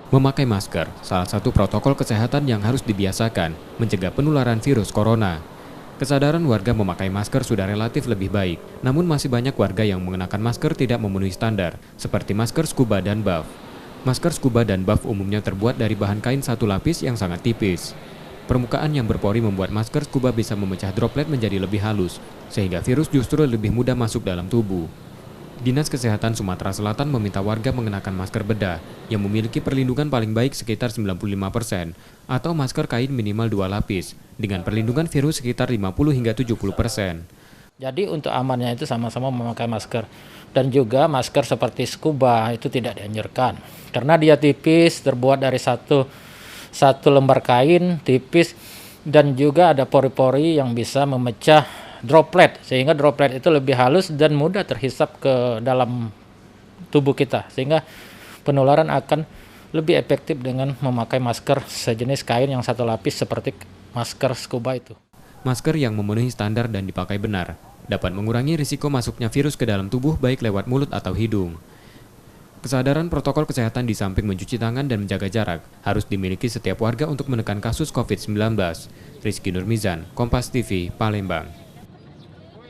Memakai masker, salah satu protokol kesehatan yang harus dibiasakan, mencegah penularan virus corona. Kesadaran warga memakai masker sudah relatif lebih baik, namun masih banyak warga yang mengenakan masker tidak memenuhi standar, seperti masker scuba dan buff. Masker scuba dan buff umumnya terbuat dari bahan kain satu lapis yang sangat tipis. Permukaan yang berpori membuat masker scuba bisa memecah droplet menjadi lebih halus, sehingga virus justru lebih mudah masuk dalam tubuh. Dinas Kesehatan Sumatera Selatan meminta warga mengenakan masker bedah yang memiliki perlindungan paling baik sekitar 95% atau masker kain minimal 2 lapis dengan perlindungan virus sekitar 50 hingga 70%. Jadi untuk amannya itu sama-sama memakai masker. Dan juga masker seperti scuba itu tidak dianjurkan. Karena dia tipis, terbuat dari satu lembar kain tipis, dan juga ada pori-pori yang bisa memecah droplet, sehingga droplet itu lebih halus dan mudah terhisap ke dalam tubuh kita, sehingga penularan akan lebih efektif dengan memakai masker sejenis kain yang satu lapis seperti masker scuba itu. Masker yang memenuhi standar dan dipakai benar dapat mengurangi risiko masuknya virus ke dalam tubuh baik lewat mulut atau hidung. Kesadaran protokol kesehatan di samping mencuci tangan dan menjaga jarak harus dimiliki setiap warga untuk menekan kasus COVID-19. Rizky Nurmizan, Kompas TV, Palembang.